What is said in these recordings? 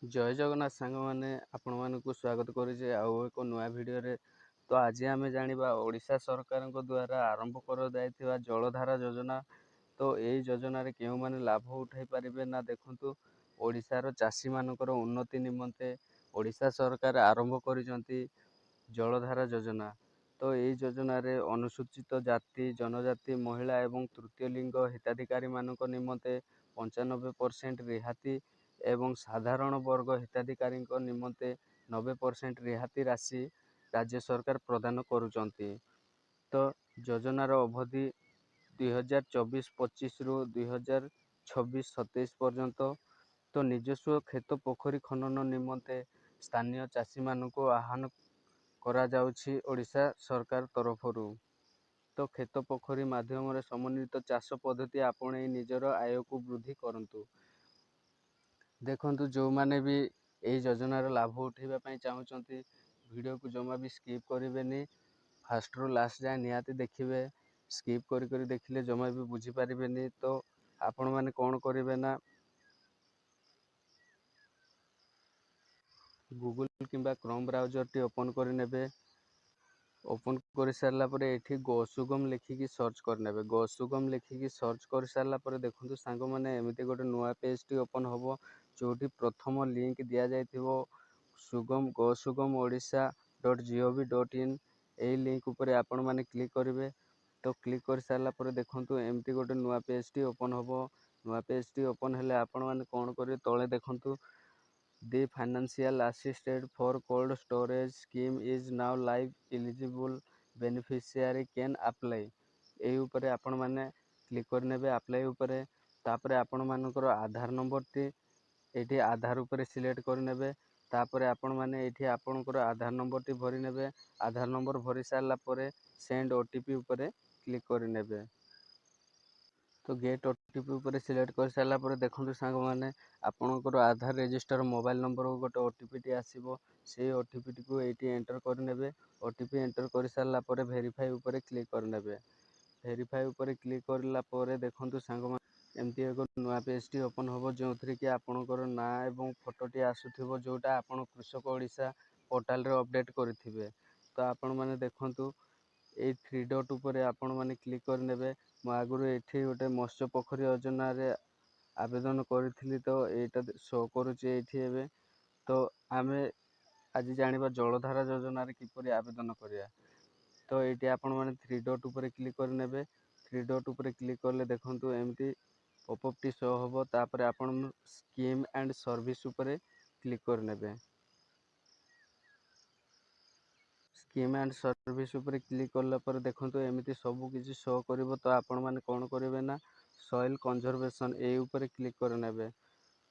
जय जगन्नाथ सांग मैंने आपण मानक स्वागत करुचे आउ एक नुआ भिडियो रे। तो आज आम जाना ओडिशा सरकार द्वारा आरंभ कर जलधारा योजना। तो यही योजना रे केउ माने लाभ उठाई पारिबे ना देखंतु ओडिशार चाषी मानकर उन्नति निमंते ओडिशा सरकार आरंभ करिसंती जलधारा योजना। तो यही योजना रे अनुसूचित जाति जनजाति महिला एवं तृतीय लिंग हिताधिकारी मानक निमंते 95% रिहाती एवं साधारण वर्ग हिताधिकारी निमंते 90% रिहाती राशि राज्य सरकार प्रदान करुचंती। तो योजनार अवधि 2024-25 रु 2026-27 पर्यंत। तो निजस्व खेत पोखरी खनन निमंते स्थानीय चाषी मानक आह्वान करा जाउछि ओडिशा सरकार तरफरु। तो खेत पोखरी माध्यम समन्वित चाष पद्धति आपणे निजर आय को वृद्धि करंतु। देखंतु जो माने भी यही योजनार लाभ उठाइबा पई चाहुचंती वीडियो को जमा भी स्किप करिवेनी, फास्ट रु लास्ट जाए निहाती देखिबे। स्किप करी करी देखिले जमा भी बुझी पारिबेनी। तो आपण माने कोन करिवे ना गूगल किंबा क्रोम ब्राउजर टी ओपन करि नेबे। ओपन कर सारा पर ये गोसुगम लिखिकी सर्च करने। गोसुगम लिखिकी सर्च कर सारा पर देखो सांग मैंने एमती गोटे नुआ पेज टी ओपन हम जो प्रथम लिंक दि जाइथिबो सुगम गोसुगम ओडिशा.gov.in। यही लिंक उपर आपण मैंने क्लिक करेंगे। तो क्लिक कर सारा पर देखो एमती गोटे नुआ पेज टी ओपन हम। नुआ पेज टी ओपन हेले आपण मैंने कौन करेंगे तले देखु The financial assistance for cold storage scheme is now live, eligible beneficiary can apply। यही उपरे आपण माने क्लिक करने अप्लाई उपरे। तापरे आपण मानकर आधार नंबर टी एठी आधार उपरे सिलेक्ट करने। तापरे आपण माने एठी आपणकर आधार नंबर टी भरी नेबे। आधार नंबर भरी सारा परे सेंड ओटीपी उपरे क्लिक करने। तो गेट ओटीपी उपर सिलेक्ट कर सारा पर देखो सांग मैंने आपणकर आधार रजिस्टर मोबाइल नंबर को गोटे ओटीपी टी आसीबो। से ओटीपी टी को एटी एंटर करने। ओटीपी एंटर कर सारा पर वेरीफाई उपर क्लिक करने। वेरीफाई उपर क्लिक करला पर देखो सांग मैंने एमती एक नुआ पेज टी ओपन हम जो थी कि आपणकर ना एवं फोटो टी आसुथिबो जोटा आपण कृषक ओडिशा पोर्टाल रे अपडेट करिथिबे। तो आपण माने देखंतु ए थ्री डॉट उपरे आपण माने क्लिक करने। मो आगुरु एठी गोटे मत्स्य पोखरी योजना रे आवेदन करी तो एटा शो करुचे एठी एबे। तो आमे आज जानिबा जलधारा योजना रे किपरि आवेदन करिया। तो एठी आपण माने थ्री डॉट उपरे क्लिक करने। थ्री डॉट उपरे क्लिक करले देखंतु एमती पॉपअप टी शो होबो। तापरे आपण स्कीम एंड सर्विस उपरे क्लिक करने। स्कीम एंड सर्विस उपर क्लिक कला पर देखो एमती सब किसी शो कर। तो आपण मैंने कौन करेंगे ना सॉइल कंजर्वेशन ए ऊपर क्लिक करने।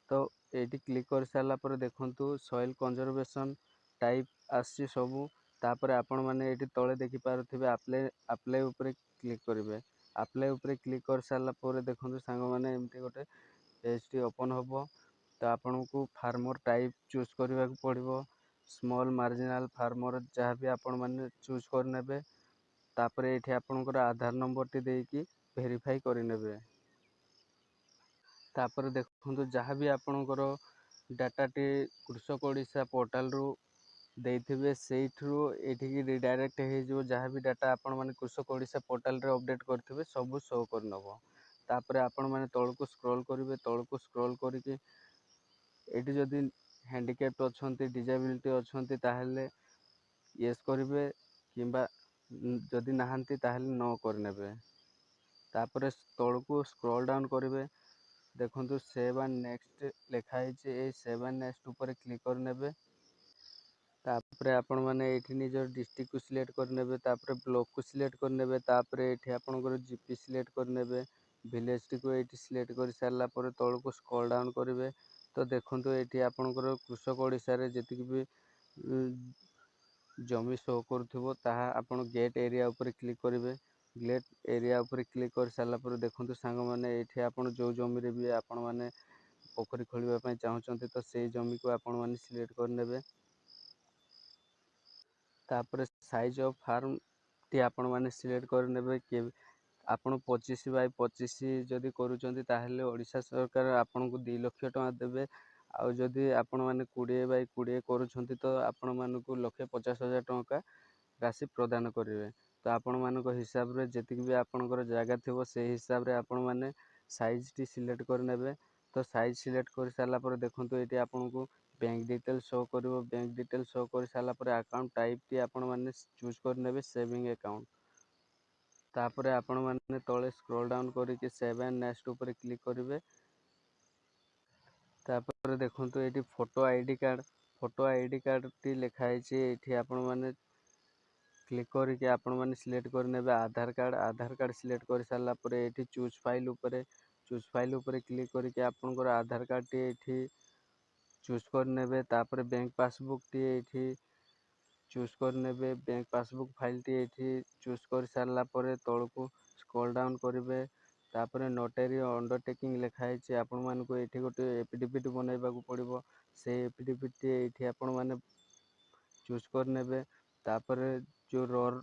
तो ये क्लिक कर सारा पर देखो सॉइल कंजर्वेशन टाइप आसी सबू। तापर आपण मैंने ये तले देखिपे अप्लाई अप्लाई उपर क्लिक करेंगे। अप्लाई उपर क्लिक कर सारा पर देखो सांग मैंने एमती गोटे पेज टी ओपन हम। तो आपन को फार्मर टाइप चूज करने को पड़ो। स्मॉल मार्जिनाल फार्मर जहाँ भी आपण मैंने चूज करने। तापर ये आपणकर आधार नंबर टी देकी वेरीफाई करने। तापर देखो जहाँ भी आपणकर डाटा टी कृषक ओडिशा पोर्टाल रु देइथिबे सेइठरू एठिकी रिडायरेक्ट हो जहाँ भी डाटा आपण माने कृषक ओडिशा पोर्टाल रे अपडेट करथिबे सब शो करनबो। तापर आपण माने तळको स्क्रॉल करिवे। तळको स्क्रॉल करिके एठी जदि हैंडिकैप्ट अछंती डिजेबिलिटी अछंती ताहेले येस करिवे किंबा जदि नाहंती ताहेले नो करनेबे। तापर तळको स्क्रॉल डाउन करिवे। देखंतु सेव एंड नेक्स्ट लिखा है। ए सेव एंड नेक्स्ट ऊपर क्लिक करनेबे। तापर आपण माने एठी निजर डिस्ट्रिक्ट को सिलेक्ट करनेबे। तापर ब्लॉक को सिलेक्ट करनेबे। तापर एठी आपणकर जीपी सिलेक्ट करनेबे। विलेज टी को एठी सिलेक्ट कर सारला पर तळको स्क्रॉल डाउन करिवे। तो देखंतु एठी आपणकर कृषक ओडिशा रे जेतिक भी जमी शो करथिबो ताहा आपण गेट एरिया ऊपर क्लिक करिवे। गेट एरिया ऊपर क्लिक कर सारला पर देखंतु सांग माने एठी आपण जो जमी रे भी आपण माने पोखरी खोलिबा पई चाहुचंती तो सेई जमी को आपण माने सिलेक्ट करनेबे। तापर साइज ऑफ फार्म टी आपण माने सिलेक्ट करनेबे कि आपण 25 बाय 25 जदि करूचंती ताहेले ओडिशा सरकार आपण को 2 लाख टका देबे। ଆଉ ଯଦି ଆପଣମାନେ 20/20 କରୁଛନ୍ତି ତ ଆପଣମାନଙ୍କୁ 1,50,000 ଟଙ୍କା ରାଶି ପ୍ରଦାନ କରିବେ। ତ ଆପଣମାନଙ୍କ ହିସାବରେ ଯେତିକି ବି ଆପଣଙ୍କର ଜାଗା ଥିବ ସେଇ ହିସାବରେ ଆପଣମାନେ ସାଇଜ୍ଟି ସିଲେକ୍ଟ କରିନେବେ। ତ ସାଇଜ୍ ସିଲେକ୍ଟ କରିସାରିଲା ପରେ ଦେଖନ୍ତୁ ଏଇଠି ଆପଣଙ୍କୁ ବ୍ୟାଙ୍କ ଡିଟେଲ୍ ଶୋ କରିବ। ବ୍ୟାଙ୍କ ଡିଟେଲ୍ ଶୋ କରିସାରିଲା ପରେ ଆକାଉଣ୍ଟ ଟାଇପ୍ଟି ଆପଣମାନେ ଚୁଜ୍ କରିନେବେ ସେଭିଂ ଆକାଉଣ୍ଟ। ତାପରେ ଆପଣମାନେ ତଳେ ସ୍କ୍ରୋଲ୍ ଡାଉନ୍ କରିକି ସେଭ୍ ଆଣ୍ଡ ନେକ୍ସଟ ଉପରେ କ୍ଲିକ୍ କରିବେ। ତାପରେ ଦେଖନ୍ତୁ ଏଇଠି ଫଟୋ ଆଇଡି କାର୍ଡ଼ଟି ଲେଖା ହେଇଛି। ଏଇଠି ଆପଣମାନେ କ୍ଲିକ୍ କରିକି ଆପଣମାନେ ସିଲେକ୍ଟ କରିନେବେ ଆଧାର କାର୍ଡ଼ ସିଲେକ୍ଟ କରିସାରିଲା ପରେ ଏଇଠି ଚୁଜ୍ ଫାଇଲ୍ ଉପରେ କ୍ଲିକ୍ କରିକି ଆପଣଙ୍କର ଆଧାର କାର୍ଡ଼ଟି ଏଇଠି ଚୁଜ୍ କରିନେବେ। ତାପରେ ବ୍ୟାଙ୍କ ପାସବୁକ୍ଟି ଏଇଠି ଚୁଜ୍ କରିନେବେ। ବ୍ୟାଙ୍କ ପାସବୁକ୍ ଫାଇଲ୍ଟି ଏଇଠି ଚୁଜ୍ କରିସାରିଲା ପରେ ତଳକୁ ସ୍କ୍ରୋଲ୍ ଡାଉନ୍ କରିବେ। ତାପରେ ନୋଟାରୀ ଅଣ୍ଡରଟେକିଂ ଲେଖା ହେଇଛି। ଆପଣମାନଙ୍କୁ ଏଇଠି ଗୋଟେ ଏଫିଡେଭିଟ୍ ବନେଇବାକୁ ପଡ଼ିବ। ସେଇ ଏଫିଡେଭିଟ୍ଟି ଏଇଠି ଆପଣମାନେ ଚୁଜ୍ କରିନେବେ। ତାପରେ ଯେଉଁ ରୋର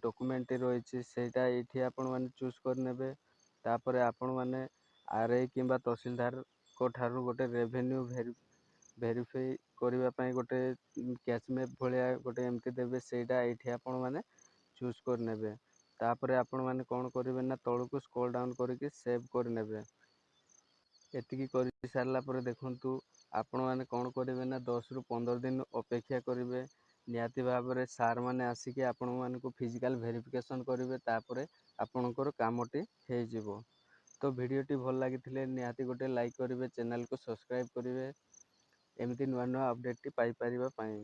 ଡକୁମେଣ୍ଟଟି ରହିଛି ସେଇଟା ଏଇଠି ଆପଣମାନେ ଚୁଜ୍ କରିନେବେ। ତାପରେ ଆପଣମାନେ ଆର୍ଆଇ କିମ୍ବା ତହସିଲଦାରଙ୍କ ଠାରୁ ଗୋଟେ ରେଭେନ୍ୟୁ ଭେରିଫାଇ କରିବା ପାଇଁ ଗୋଟେ କ୍ୟାଚ୍ ମେପ୍ ଭଳିଆ ଗୋଟେ ଏମିତି ଦେବେ, ସେଇଟା ଏଇଠି ଆପଣମାନେ ଚୁଜ୍ କରିନେବେ। ତାପରେ ଆପଣମାନେ କ'ଣ କରିବେ ନା ତଳକୁ ସ୍କ୍ରୋଲ୍ ଡାଉନ୍ କରିକି ସେଭ୍ କରିନେବେ। ଏତିକି କରିସାରିଲା ପରେ ଦେଖନ୍ତୁ ଆପଣମାନେ କ'ଣ କରିବେ ନା 10ରୁ 15 ଦିନ ଅପେକ୍ଷା କରିବେ। ନିହାତି ଭାବରେ ସାର୍ମାନେ ଆସିକି ଆପଣମାନଙ୍କୁ ଫିଜିକାଲ୍ ଭେରିଫିକେସନ୍ କରିବେ। ତାପରେ ଆପଣଙ୍କର କାମଟି ହେଇଯିବ। ତ ଭିଡ଼ିଓଟି ଭଲ ଲାଗିଥିଲେ ନିହାତି ଗୋଟେ ଲାଇକ୍ କରିବେ, ଚ୍ୟାନେଲକୁ ସବସ୍କ୍ରାଇବ୍ କରିବେ ଏମିତି ନୂଆ ଅପଡ଼େଟ୍ଟି ପାଇପାରିବା ପାଇଁ।